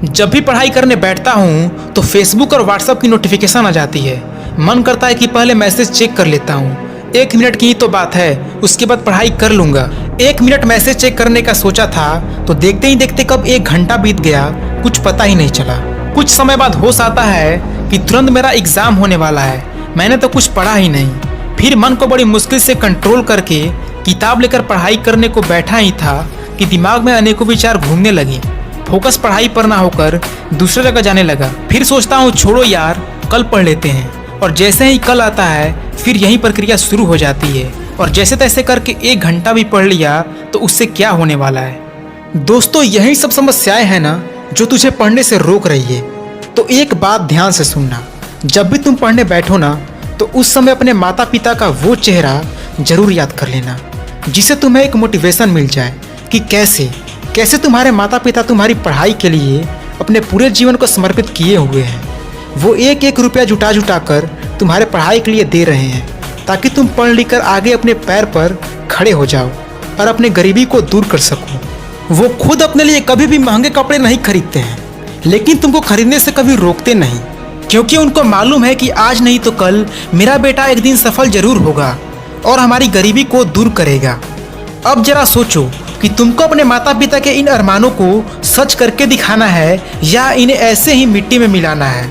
जब भी पढ़ाई करने बैठता हूँ तो फेसबुक और व्हाट्सएप की नोटिफिकेशन आ जाती है। मन करता है कि पहले मैसेज चेक कर लेता हूँ। 1 मिनट की ही तो बात है, उसके बाद पढ़ाई कर लूँगा। 1 मिनट मैसेज चेक करने का सोचा था तो देखते ही देखते कब 1 घंटा बीत गया कुछ पता ही नहीं चला। कुछ समय बाद होश आता है कि तुरंत मेरा एग्ज़ाम होने वाला है, मैंने तो कुछ पढ़ा ही नहीं। फिर मन को बड़ी मुश्किल से कंट्रोल करके किताब लेकर पढ़ाई करने को बैठा ही था कि दिमाग में अनेकों विचार घूमने लगे। फोकस पढ़ाई पर ना होकर दूसरी जगह जाने लगा। फिर सोचता हूँ छोड़ो यार, कल पढ़ लेते हैं। और जैसे ही कल आता है फिर यही प्रक्रिया शुरू हो जाती है और जैसे तैसे करके 1 घंटा भी पढ़ लिया तो उससे क्या होने वाला है। दोस्तों, यही सब समस्याएं हैं ना जो तुझे पढ़ने से रोक रही है। तो एक बात ध्यान से सुनना, जब भी तुम पढ़ने बैठो ना तो उस समय अपने माता पिता का वो चेहरा जरूर याद कर लेना जिससे तुम्हें एक मोटिवेशन मिल जाए कि कैसे तुम्हारे माता पिता तुम्हारी पढ़ाई के लिए अपने पूरे जीवन को समर्पित किए हुए हैं। वो एक एक रुपया जुटा कर तुम्हारे पढ़ाई के लिए दे रहे हैं ताकि तुम पढ़ लिख कर आगे अपने पैर पर खड़े हो जाओ और अपने गरीबी को दूर कर सको। वो खुद अपने लिए कभी भी महंगे कपड़े नहीं खरीदते हैं, लेकिन तुमको खरीदने से कभी रोकते नहीं, क्योंकि उनको मालूम है कि आज नहीं तो कल मेरा बेटा एक दिन सफल जरूर होगा और हमारी गरीबी को दूर करेगा। अब जरा सोचो कि तुमको अपने माता पिता के इन अरमानों को सच करके दिखाना है या इन्हें ऐसे ही मिट्टी में मिलाना है।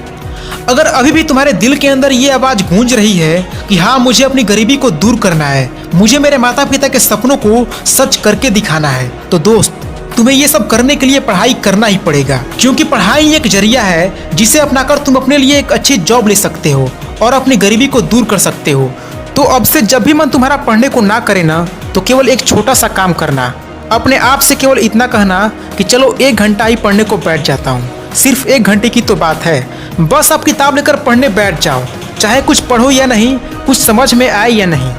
अगर अभी भी तुम्हारे दिल के अंदर ये आवाज़ गूंज रही है कि हाँ, मुझे अपनी गरीबी को दूर करना है, मुझे मेरे माता पिता के सपनों को सच करके दिखाना है, तो दोस्त तुम्हें ये सब करने के लिए पढ़ाई करना ही पड़ेगा। क्योंकि पढ़ाई एक जरिया है जिसे अपनाकर तुम अपने लिए एक अच्छी जॉब ले सकते हो और अपनी गरीबी को दूर कर सकते हो। तो अब से जब भी मन तुम्हारा पढ़ने को ना करे ना तो केवल एक छोटा सा काम करना, अपने आप से केवल इतना कहना कि चलो 1 घंटा ही पढ़ने को बैठ जाता हूँ। सिर्फ 1 घंटे की तो बात है, बस आप किताब लेकर पढ़ने बैठ जाओ, चाहे कुछ पढ़ो या नहीं, कुछ समझ में आए या नहीं,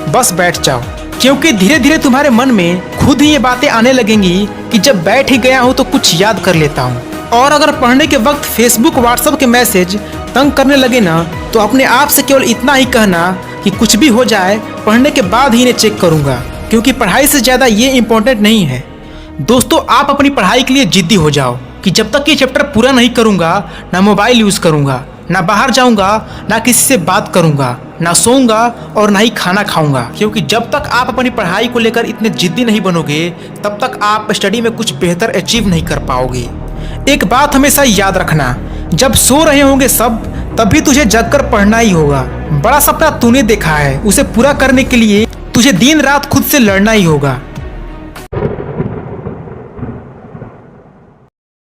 बस बैठ जाओ। क्योंकि धीरे धीरे तुम्हारे मन में खुद ही ये बातें आने लगेंगी कि जब बैठ ही गया हूँ तो कुछ याद कर लेता हूँ। और अगर पढ़ने के वक्त फेसबुक व्हाट्सएप के मैसेज तंग करने लगे ना तो अपने आप से केवल इतना ही कहना कि कुछ भी हो जाए पढ़ने के बाद ही इन्हें चेक करूँगा, क्योंकि पढ़ाई से ज़्यादा ये इम्पोर्टेंट नहीं है। दोस्तों, आप अपनी पढ़ाई के लिए जिद्दी हो जाओ कि जब तक ये चैप्टर पूरा नहीं करूँगा ना मोबाइल यूज़ करूँगा, ना बाहर जाऊँगा, ना किसी से बात करूँगा, ना सोऊंगा और ना ही खाना खाऊंगा। क्योंकि जब तक आप अपनी पढ़ाई को लेकर इतने जिद्दी नहीं बनोगे तब तक आप स्टडी में कुछ बेहतर अचीव नहीं कर पाओगे। एक बात हमेशा याद रखना, जब सो रहे होंगे सब तभी तुझे जगकर पढ़ना ही होगा। बड़ा सपना तूने देखा है, उसे पूरा करने के लिए तुझे दिन रात खुद से लड़ना ही होगा।